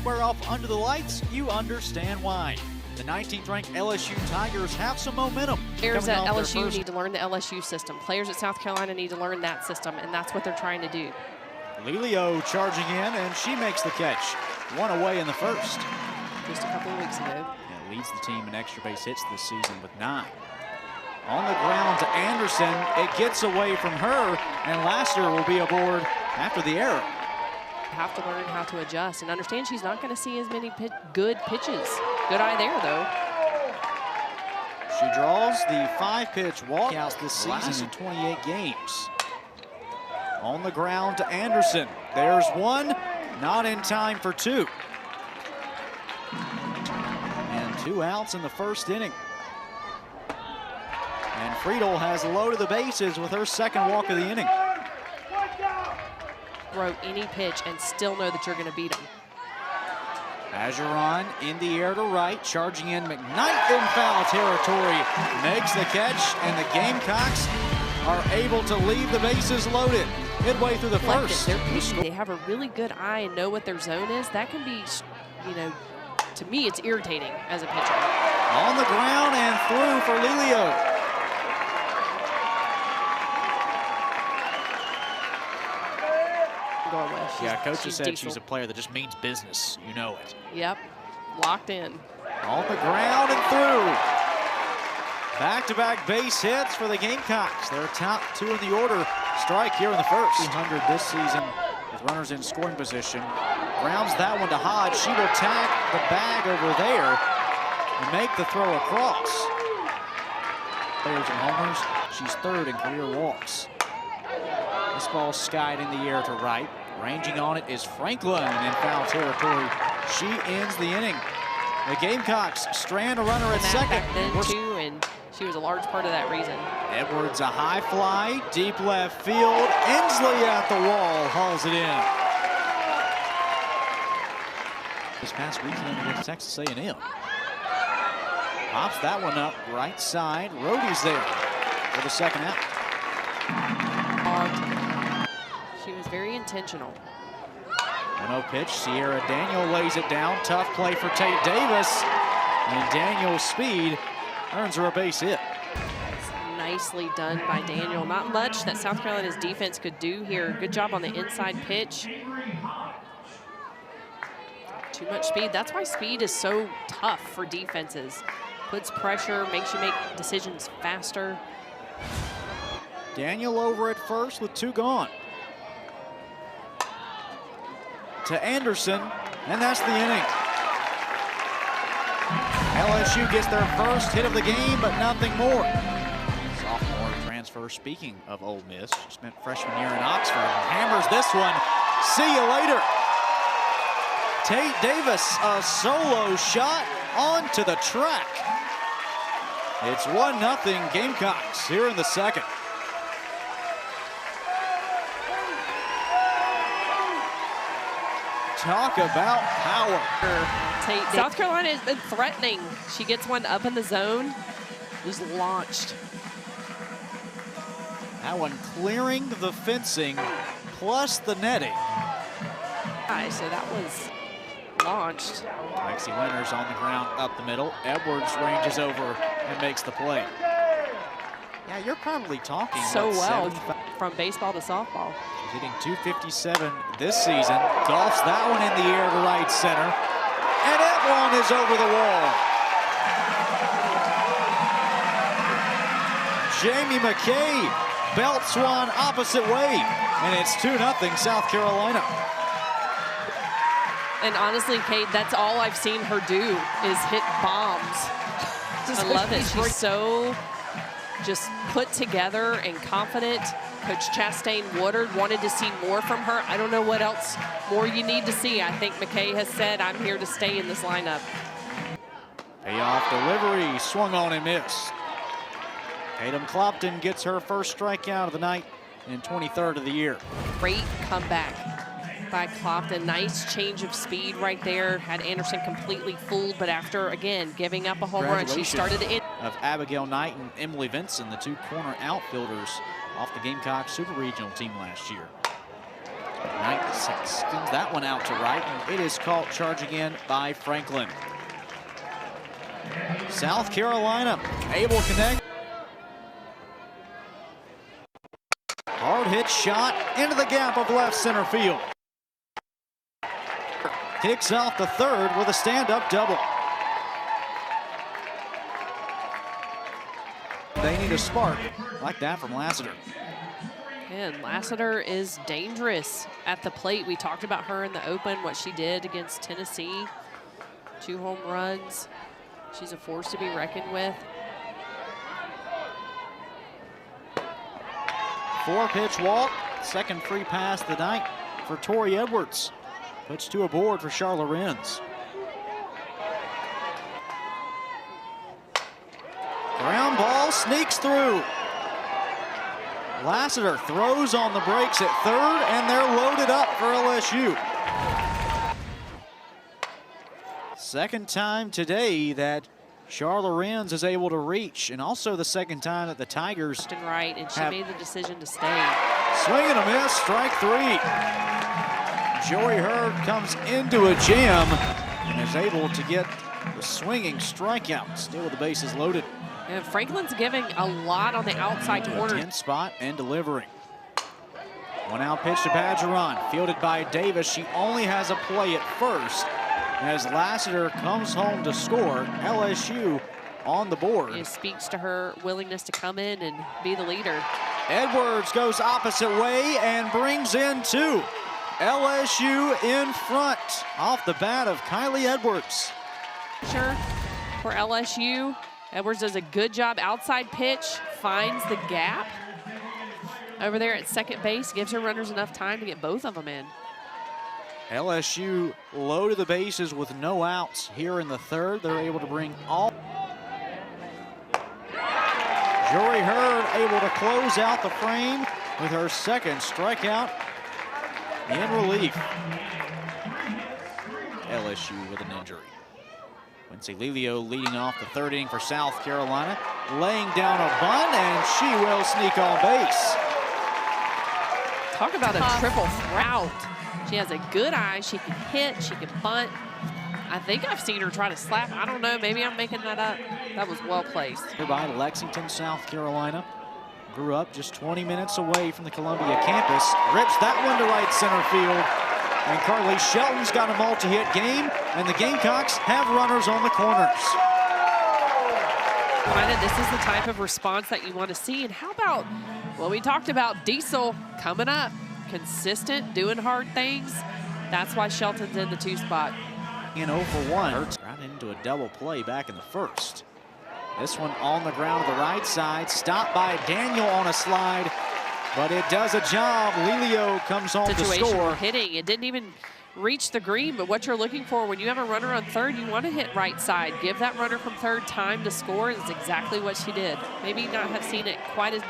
square off under the lights, you understand why. The 19th ranked LSU Tigers have some momentum. Players at LSU need to learn the LSU system. Players at South Carolina need to learn that system, and that's what they're trying to do. Lelio charging in, and she makes the catch. One away in the first. Just a couple of weeks ago. Yeah, leads the team in extra base hits this season with 9. On the ground to Anderson. It gets away from her, and Laster will be aboard after the error. Have to learn how to adjust and understand she's not going to see as many good pitches. Good eye there, though. She draws the 5-pitch walkouts this season in 28 games. On the ground to Anderson. There's one, not in time for 2. And 2 outs in the first inning. And Friedel has loaded the bases with her second walk of the inning. Throw any pitch and still know that you're going to beat them. Ageron in the air to right, charging in. McKnight in foul territory, makes the catch, and the Gamecocks are able to leave the bases loaded midway through the first. They have a really good eye and know what their zone is. That can be, you know, to me, it's irritating as a pitcher. On the ground and through for Lelio. Yeah, Coach has said she's a player that just means business. You know it. Yep, locked in. On the ground and through. Back-to-back base hits for the Gamecocks. Their top 2 in the order. Strike here in the first. 200 this season with runners in scoring position. Grounds that one to Hodge. She will tack the bag over there and make the throw across. Players and homers. She's 3rd in career walks. This ball skied in the air to right. Ranging on it is Franklin in foul territory. She ends the inning. The Gamecocks strand a runner at second. Back then too, and she was a large part of that reason. Edwards a high fly, deep left field. Inslee at the wall, hauls it in. This past weekend against Texas A&M. Pops that one up right side. Rody's there for the second out. She was very intentional. 1-0 pitch. Sierra Daniel lays it down. Tough play for Tate Davis. And Daniel's speed earns her a base hit. Nicely done by Daniel. Not much that South Carolina's defense could do here. Good job on the inside pitch. Too much speed. That's why speed is so tough for defenses. Puts pressure, makes you make decisions faster. Daniel over at first with 2 gone. To Anderson, and that's the inning. LSU gets their first hit of the game, but nothing more. Sophomore transfer, speaking of Ole Miss, she spent freshman year in Oxford, hammers this one. See you later. Tate Davis, a solo shot onto the track. It's 1-0 Gamecocks here in the second. Talk about power. South Carolina has been threatening. She gets one up in the zone, just launched. That one clearing the fencing plus the netting. So that was launched. Lexi Winters on the ground up the middle. Edwards ranges over and makes the play. Yeah, you're probably talking so well 75. From baseball to softball. She's hitting .257 this season. Golfs that one in the air to right center. And that one is over the wall. Jamie McKay belts one opposite way. And it's 2-0 South Carolina. And honestly, Kate, that's all I've seen her do is hit bombs. I love it. She's so just put together and confident. Coach Chastain Woodard wanted to see more from her. I don't know what else more you need to see. I think McKay has said, I'm here to stay in this lineup. Payoff delivery, swung on and missed. Tatum Clopton gets her first strikeout of the night and 23rd of the year. Great comeback by Clopton. Nice change of speed right there. Had Anderson completely fooled, but after, again, giving up a home run, she started in. Of Abigail Knight and Emily Vinson, the 2 corner outfielders off the Gamecock Super Regional team last year. Knight spins that one out to right, and it is caught charging in by Franklin. South Carolina able to connect. Hard hit shot into the gap of left center field. Kicks off the third with a stand-up double. They need a spark like that from Lassiter. And Lassiter is dangerous at the plate. We talked about her in the open, what she did against Tennessee. 2 home runs. She's a force to be reckoned with. 4-pitch walk, second free pass of the night for Tori Edwards. Puts 2 aboard for Charlotte Renz. Ground ball sneaks through. Lassiter throws on the brakes at third, and they're loaded up for LSU. Second time today that Charlotte Renz is able to reach, and also the second time that the Tigers Right, and she made the decision to stay. Swing and a miss, strike 3. Joey Hurd comes into a jam and is able to get the swinging strikeout, still with the bases loaded. And Franklin's giving a lot on the outside corner. 10 spot and delivering. 1-out pitch to Badgeron, fielded by Davis. She only has a play at first as Lassiter comes home to score. LSU on the board. It speaks to her willingness to come in and be the leader. Edwards goes opposite way and brings in 2. LSU in front off the bat of Kylie Edwards. Sure, for LSU, Edwards does a good job. Outside pitch, finds the gap over there at second base, gives her runners enough time to get both of them in. LSU low to the bases with no outs here in the third. They're able to bring all. Joey Hurd able to close out the frame with her second strikeout in relief. LSU with an injury. Quincy Lelio leading off the third inning for South Carolina, laying down a bunt, and she will sneak on base. Talk about a triple throat. She has a good eye. She can hit. She can bunt. I think I've seen her try to slap. I don't know. Maybe I'm making that up. That was well placed. By Lexington, South Carolina. Grew up just 20 minutes away from the Columbia campus. Rips that one to right center field. And Carly Shelton's got a multi-hit game, and the Gamecocks have runners on the corners. This is the type of response that you want to see. And how about, well, we talked about Diesel coming up. Consistent, doing hard things. That's why Shelton's in the 2 spot. In 0 for 1. Right into a double play back in the first. This one on the ground to the right side. Stopped by Daniel on a slide, but it does a job. Lelio comes home to score. Hitting. It didn't even reach the green, but what you're looking for when you have a runner on third, you want to hit right side. Give that runner from third time to score. Is exactly what she did. Maybe not have seen it quite as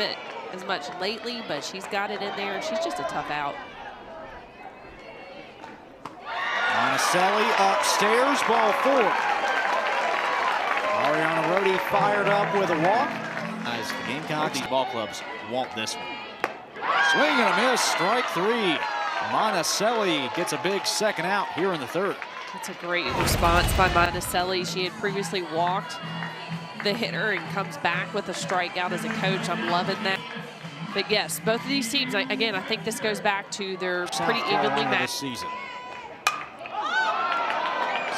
much lately, but she's got it in there, and she's just a tough out. Monticelli upstairs, ball 4. Ariana Rhodey fired up with a walk. As the Gamecocks, these ball clubs want this one. Swing and a miss, strike 3. Monticelli gets a big second out here in the third. That's a great response by Monticelli. She had previously walked the hitter and comes back with a strikeout as a coach. I'm loving that. But yes, both of these teams, again, I think this goes back to their pretty evenly matched season.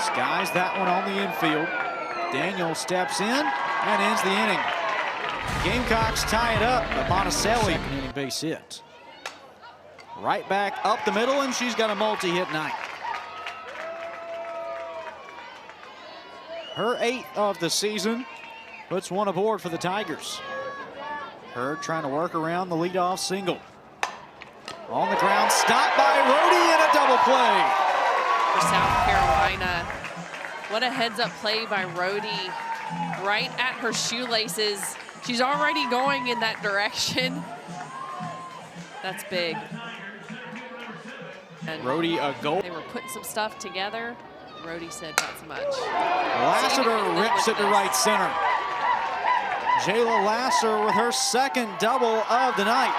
Skies that one on the infield. Daniel steps in and ends the inning. Gamecocks tie it up, but Monticelli second inning base hit. Right back up the middle, and she's got a multi-hit night. Her 8th of the season puts 1 aboard for the Tigers. Hurd trying to work around the leadoff single. On the ground, stopped by Rhodey in a double play. For South Carolina, what a heads-up play by Rhodey. Right at her shoelaces. She's already going in that direction. That's big. And Rhodey a goal. They were putting some stuff together. Rhodey said not so much. Lassiter rips it to right center. Jayla Lasser with her second double of the night.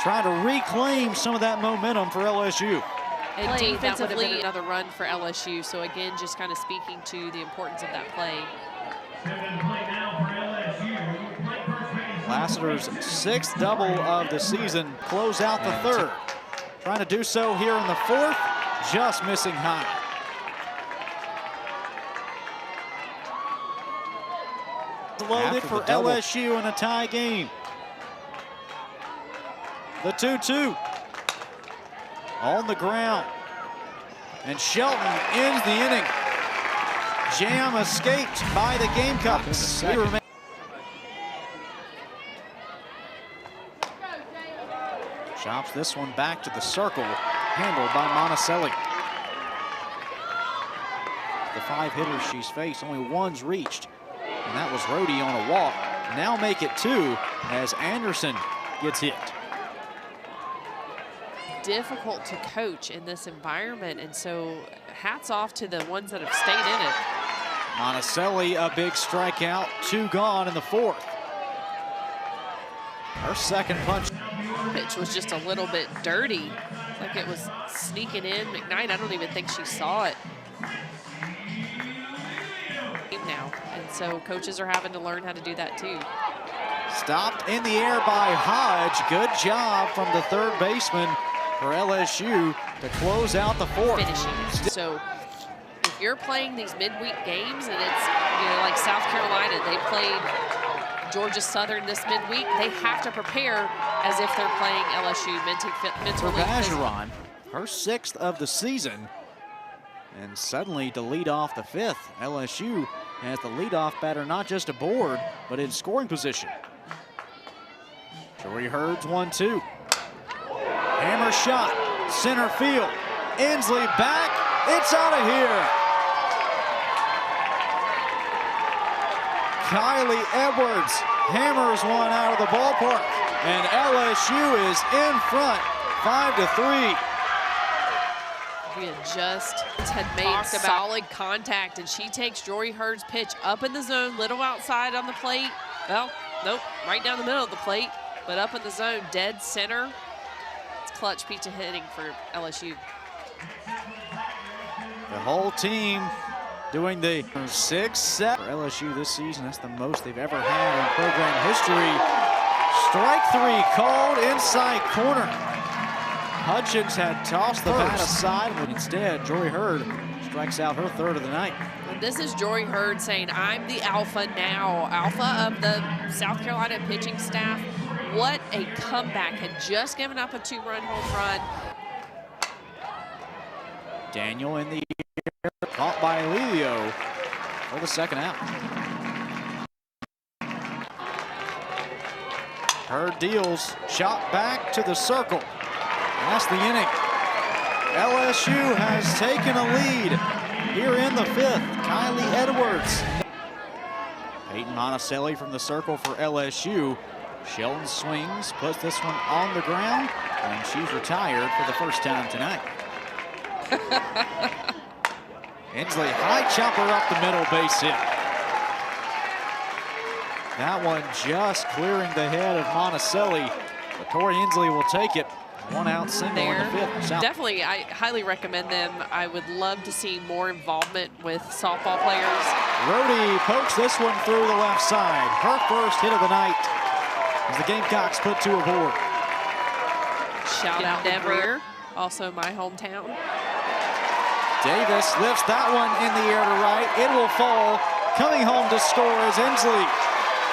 trying to reclaim some of that momentum for LSU. And defensively, another run for LSU. So again, just kind of speaking to the importance of that play. Lassiter's 6th double of the season. Close out the 3rd. Trying to do so here in the 4th. Just missing high. Loaded for LSU in a tie game. The 2-2 on the ground, and Shelton ends the inning. Jam escaped by the Gamecocks. Chops this one back to the circle, handled by Monticelli. The 5 hitters she's faced, only one's reached, and that was Rhodey on a walk. Now make it 2 as Anderson gets hit. Difficult to coach in this environment, and so hats off to the ones that have stayed in it. Monticelli, a big strikeout, 2 gone in the 4th. Her second punch. Pitch was just a little bit dirty, like it was sneaking in. McKnight, I don't even think she saw it. Now, and so coaches are having to learn how to do that too. Stopped in the air by Hodge. Good job from the 3rd baseman for LSU to close out the 4th. Finishing. So if you're playing these midweek games, and it's, you know, like South Carolina, they played Georgia Southern this midweek, they have to prepare as if they're playing LSU mentally. For Bergeron, her 6th of the season, and suddenly to lead off the 5th, LSU has the leadoff batter not just aboard, but in scoring position. Jory Hurd's 1-2. Hammer shot, center field. Inslee back, it's out of here. Kylie Edwards hammers one out of the ballpark, and LSU is in front, 5-3. We had made solid contact, and she takes Jory Hurd's pitch up in the zone, little outside on the plate. Well, nope, right down the middle of the plate, but up in the zone, dead center. It's clutch pizza hitting for LSU. The whole team doing the 6-7 for LSU this season. That's the most they've ever had in program history. Strike 3 called inside corner. Hutchins had tossed the bat aside, but instead, Jory Hurd strikes out her 3rd of the night. And this is Jory Hurd saying, I'm the alpha now, alpha of the South Carolina pitching staff. What a comeback. Had just given up a 2-run home run. Daniel in the air, caught by Elio for the 2nd out. Hurd deals, shot back to the circle. That's the inning. LSU has taken a lead here in the 5th. Kylie Edwards. Peyton Monticelli from the circle for LSU. Shelton swings, puts this one on the ground, and she's retired for the first time tonight. Inslee, high chopper up the middle, base hit. That one just clearing the head of Monticelli, but Tori Inslee will take it. 1 out single in the 5th. Definitely, I highly recommend them. I would love to see more involvement with softball players. Rhodey pokes this one through the left side. Her 1st hit of the night as the Gamecocks put 2 aboard. Shout out Denver, also my hometown. Davis lifts that one in the air to right. It will fall. Coming home to score is Inslee.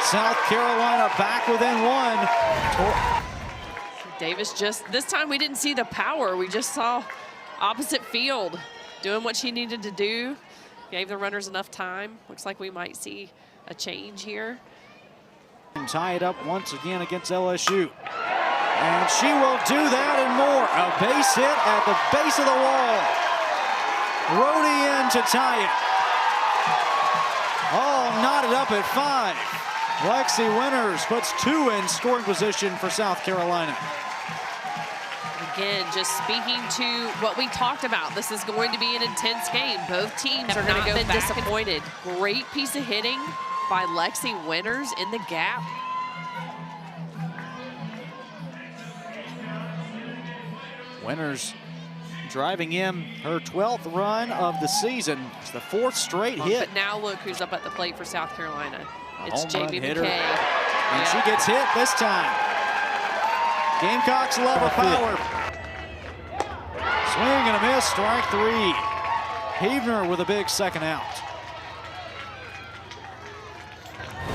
South Carolina back within 1. Davis this time we didn't see the power. We just saw opposite field doing what she needed to do. Gave the runners enough time. Looks like we might see a change here. Tie it up once again against LSU. And she will do that and more. A base hit at the base of the wall. Rhodey in to tie it. All knotted up at 5. Lexi Winters puts 2 in scoring position for South Carolina. Again, just speaking to what we talked about, this is going to be an intense game. Both teams are going to go disappointed. Great piece of hitting by Lexi Winters in the gap. Winters driving in her 12th run of the season. It's the 4th straight hit. But now look who's up at the plate for South Carolina. It's home run Jamie hitter. McKay. And she gets hit this time. Gamecocks love her power. Swing and a miss, strike 3. Heavner with a big second out.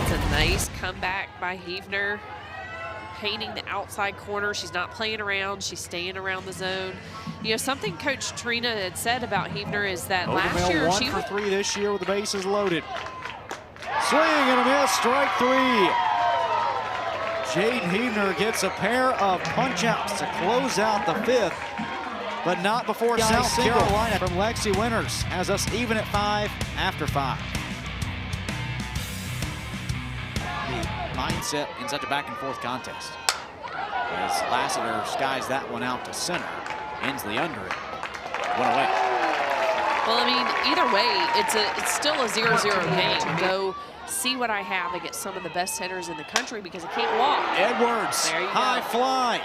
It's a nice comeback by Heavner. Painting the outside corner. She's not playing around. She's staying around the zone. You know, something Coach Trina had said about Heavner is that last year 1 for 3 this year with the bases loaded. Swing and a miss, strike 3. Jaden Heavner gets a pair of punch-outs to close out the 5th, but not before South Carolina from Lexi Winters has us even at 5 after 5. The mindset in such a back-and-forth contest as Lassiter skies that one out to center. Inslee under it. One away. Well, I mean, either way, it's still a 0-0 game. Go see what I have against some of the best hitters in the country because I can't walk. Edwards, There you high go. fly.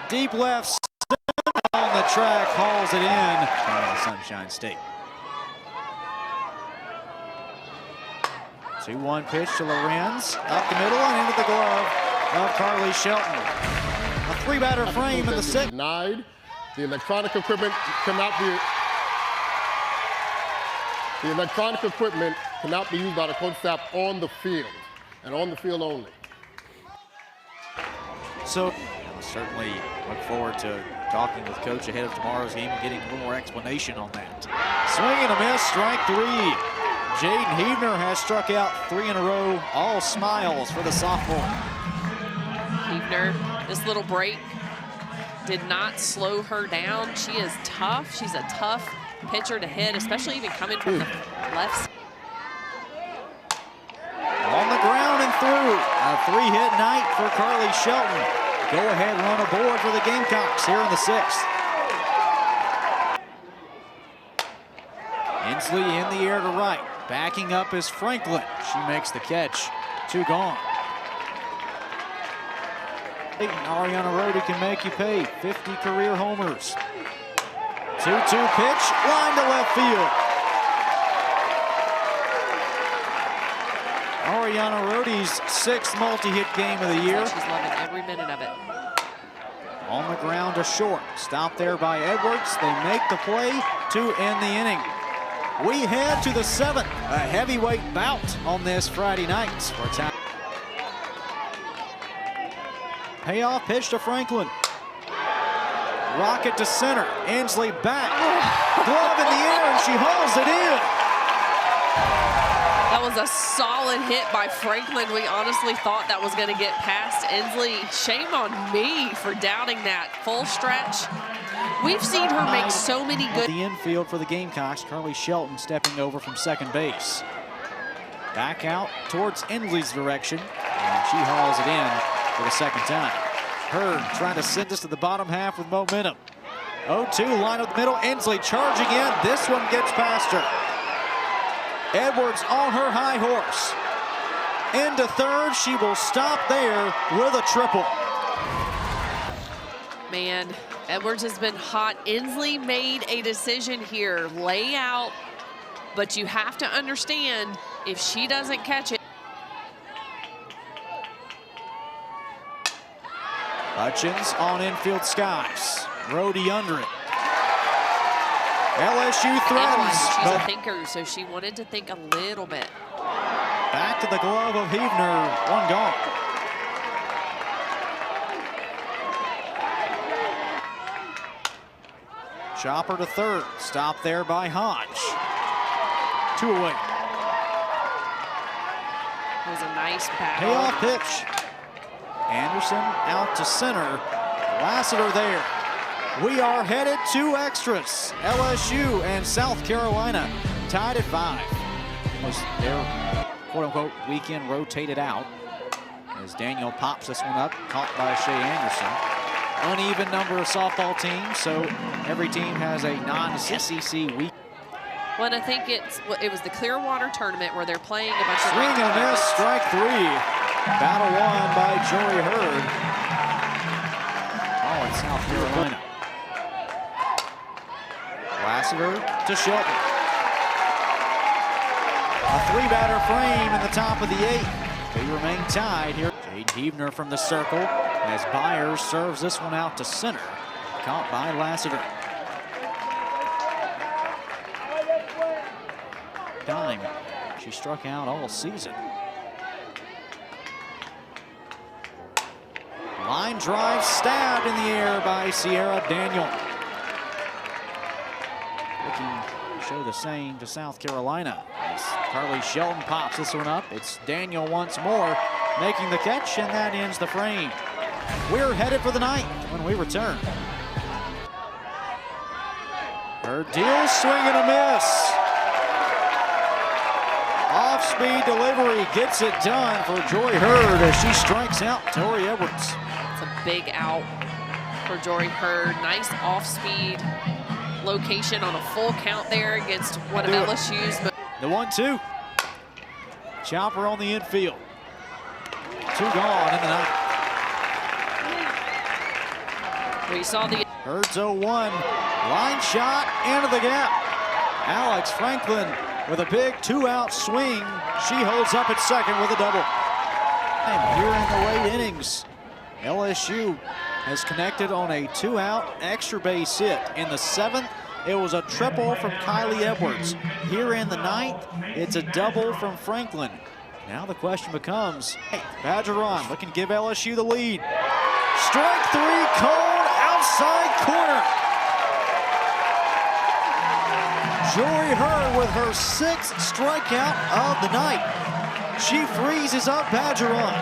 Deep left center on the track, hauls it in. Out of the Sunshine State. 2-1 pitch to Lorenz. Up the middle and into the glove of Carly Shelton. A 3-batter frame in the 6th. Denied. The electronic equipment cannot be. The electronic equipment cannot be used by the coach staff on the field, and on the field only. So I'll certainly look forward to talking with Coach ahead of tomorrow's game and getting a little more explanation on that. Swing and a miss, strike 3. Jaden Heavner has struck out 3 in a row, all smiles for the sophomore. Heavner, this little break did not slow her down. She is tough. She's a tough pitcher to hit, especially even coming from the left. On the ground and through. A 3-hit night for Carly Shelton. Go-ahead run aboard for the Gamecocks here in the 6th. Inslee in the air to right. Backing up is Franklin. She makes the catch. 2 gone. Ariana Rhodey can make you pay. 50 career homers. 2-2 pitch, line to left field. Ariana Rhodey's 6th multi-hit game of the year. She's loving every minute of it. On the ground to short. Stopped there by Edwards. They make the play to end the inning. We head to the 7th, a heavyweight bout on this Friday night. Payoff pitch to Franklin. Rocket to center. Inslee back. Glove in the air, and she hauls it in. That was a solid hit by Franklin. We honestly thought that was going to get past Inslee. Shame on me for doubting that full stretch. We've seen her make so many good. The infield for the Gamecocks. Carly Shelton stepping over from second base. Back out towards Inslee's direction, and she hauls it in for the 2nd time. Hurd trying to send us to the bottom half with momentum. 0-2, line up the middle. Inslee charging in. This one gets past her. Edwards on her high horse. Into 3rd. She will stop there with a triple. Man, Edwards has been hot. Inslee made a decision here. Lay out, but you have to understand if she doesn't catch it. Hutchins on infield skies. Rhodey under it. LSU threatens. She's a thinker, so she wanted to think a little bit. Back to the glove of Heavner. 1 gone. Chopper to 3rd. Stop there by Hodge. 2 away. It was a nice pass. Payoff pitch. Anderson out to center. Lassiter there. We are headed to extras. LSU and South Carolina tied at 5. Was their quote-unquote weekend rotated out as Daniel pops this one up, caught by Shea Anderson. Uneven number of softball teams, so every team has a non-SEC week. Well, and I think it was the Clearwater tournament where they're playing a bunch of Swing and a miss, strike 3. Battle won by Jory Hurd. Oh, it's South Carolina. Lassiter to Shelton. A three-batter frame in the top of the 8th. They remain tied here. Jade Heavner from the circle as Byers serves this one out to center. Caught by Lassiter. Dime. She struck out all season. Line drive stabbed in the air by Sierra Daniel. Looking to show the same to South Carolina. As Carly Shelton pops this one up. It's Daniel once more making the catch, and that ends the frame. We're headed for the 9th when we return. Her deal swing and a miss. Off-speed delivery gets it done for Joy Hurd as she strikes out Tori Edwards. It's a big out for Jory Hurd. Nice off-speed location on a full count there against one of LSU's. The 1-2. Chopper on the infield. 2 gone in the 9th. We saw the Hurd's 0-1. Line shot into the gap. Alex Franklin with a big 2-out swing. She holds up at second with a double. And here in the late innings, LSU has connected on a 2-out extra base hit. In the 7th, it was a triple from Kylie Edwards. Here in the 9th, it's a double from Franklin. Now the question becomes, Badgeron looking to give LSU the lead. Strike 3 called outside corner. Jory Hurd with her 6th strikeout of the night. She freezes up Badgeron,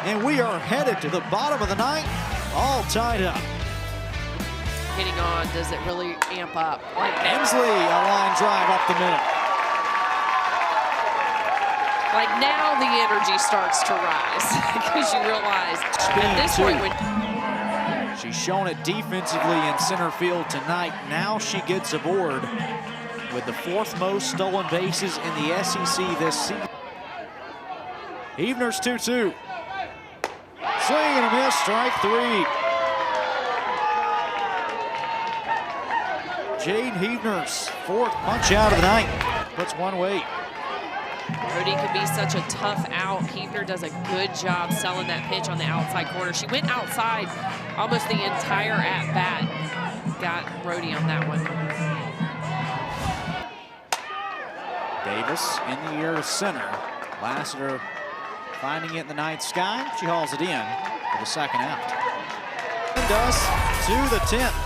and we are headed to the bottom of the 9th, all tied up. hitting on, does it really amp up? Like Emsley, a line drive up the middle. Like now the energy starts to rise because you realize at this point when she's shown it defensively in center field tonight. Now she gets aboard with the 4th most stolen bases in the SEC this season. Heavner's 2-2. Swing and a miss, strike 3. Jade Heavner's 4th punch out of the night. Puts one away. Brody can be such a tough out. Heavner does a good job selling that pitch on the outside corner. She went outside almost the entire at-bat. Got Brody on that one. Davis in the air to center. Lassiter finding it in the night sky. She hauls it in for the 2nd out. And us to the 10th.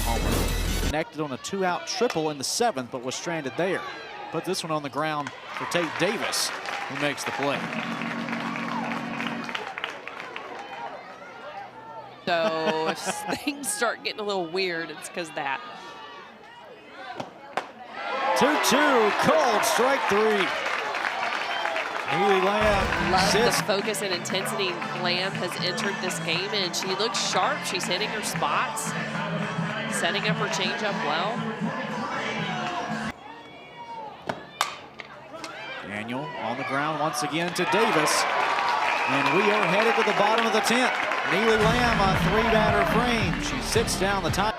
Homer. Connected on a 2-out triple in the 7th, but was stranded there. Put this one on the ground for Tate Davis, who makes the play. So if things start getting a little weird, it's because that. 2-2, called strike 3. Neely Lamb Love sits. the focus and intensity Lamb has entered this game, and she looks sharp. She's hitting her spots, setting up her changeup well. Daniel on the ground once again to Davis. And we are headed to the bottom of the 10th. Neely Lamb, a 3-batter frame. She sits down the top.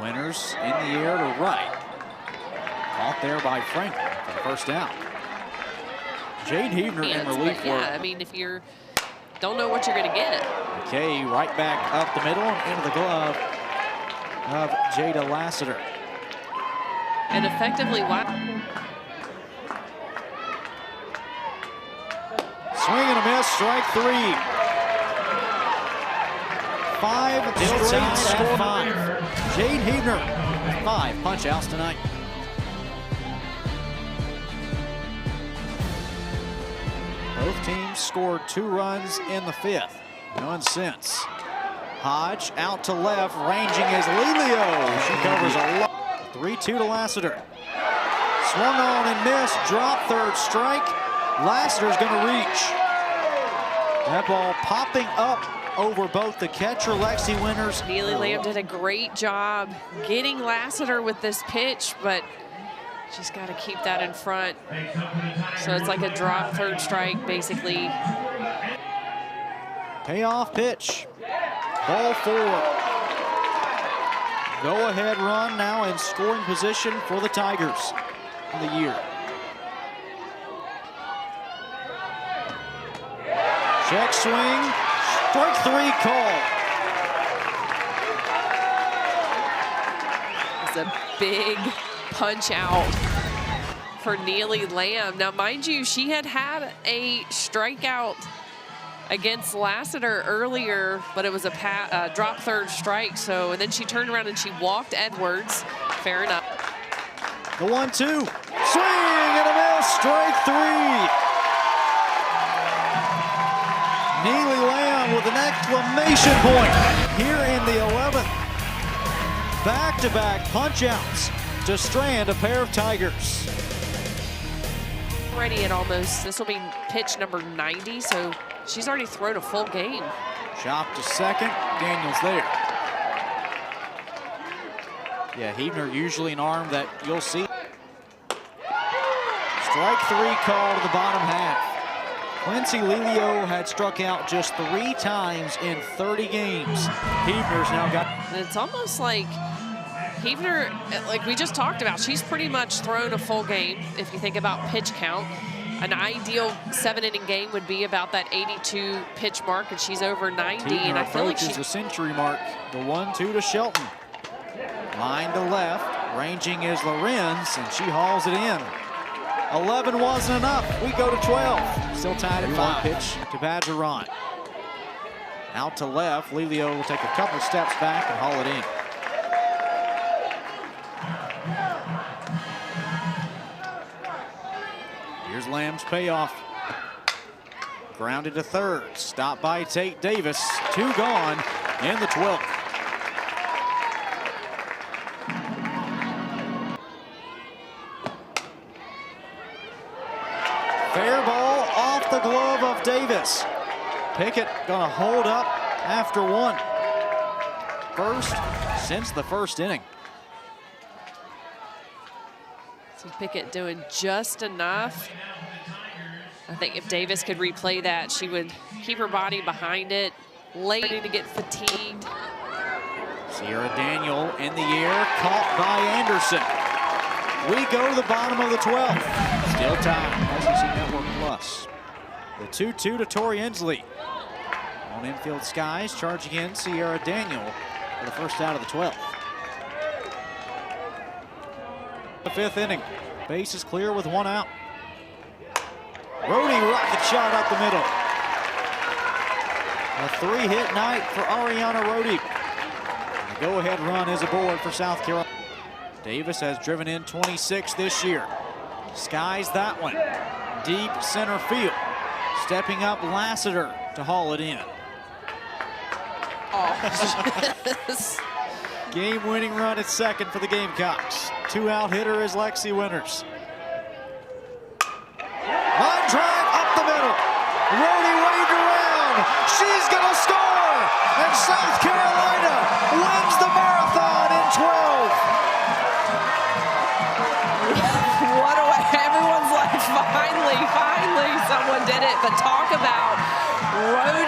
Winners in the air to right. Caught there by Franklin for the 1st out. Jade Heavner in relief work. Yeah, I mean, if you don't know what you're going to get. Okay, right back up the middle and into the glove of Jada Lassiter. And effectively, Swing and a miss, strike 3. 5 straight score. 5. Jade Heavner with 5 punch outs tonight. Both teams scored 2 runs in the 5th. None since. Hodge out to left, ranging is Lelio. She covers a lot. 3-2 to Lassiter. Swung on and missed, drop 3rd strike. Lassiter's gonna reach. That ball popping up over both the catcher, Lexi Winters. Neely Lamb did a great job getting Lassiter with this pitch, but She's got to keep that in front. So it's like a drop third strike, basically. Payoff pitch. Ball 4. Go-ahead run now in scoring position for the Tigers in the year. Check swing. Strike 3 call. It's a big punch out for Neely Lamb. Now, mind you, she had a strikeout against Lassiter earlier, but it was a drop third strike. So, and then she turned around and she walked Edwards. Fair enough. The 1-2. Swing and a miss. Strike 3. Neely Lamb with an exclamation point here in the 11th. Back-to-back punch-outs to strand a pair of Tigers. Already at almost, this will be pitch number 90, so she's already thrown a full game. Chop to second, Daniels there. Yeah, Huebner usually an arm that you'll see. Strike 3 call to the bottom half. Quincy Lelio had struck out just 3 times in 30 games. Huebner's now got... And it's almost like Huebner, like we just talked about, she's pretty much thrown a full game. If you think about pitch count, an ideal 7-inning game would be about that 82 pitch mark, and she's over 90. Huebner and I feel like approaches the century mark. The 1-2 to Shelton. Line to left, ranging is Lorenz, and she hauls it in. 11 wasn't enough. We go to 12. Still tied at 5. Pitch to Badgeron. Out to left. Lelio will take a couple steps back and haul it in. Here's Lamb's payoff. Grounded to third. Stopped by Tate Davis. 2 gone in the 12th. Fair ball off the glove of Davis. Pickett gonna hold up after 1. First since the first inning. See Pickett doing just enough. I think if Davis could replay that, she would keep her body behind it, late to get fatigued. Sierra Daniel in the air, caught by Anderson. We go to the bottom of the 12th. Still tied, SEC Network Plus. The 2-2 to Tori Inslee. On infield skies, charging in Sierra Daniel for the first out of the 12th. The 5th inning. Base is clear with 1 out. Rhodey rocket shot up the middle. A 3-hit night for Ariana Rhodey. The go-ahead run is aboard for South Carolina. Davis has driven in 26 this year. Skies that one. Deep center field. Stepping up Lassiter to haul it in. Oh, Game-winning run at second for the Gamecocks. 2-out hitter is Lexi Winters. Line drive up the middle. Rhodey waved around. She's gonna score! And South Carolina wins the marathon in 12. what a way. Everyone's like, finally, someone did it. But talk about Rhodey.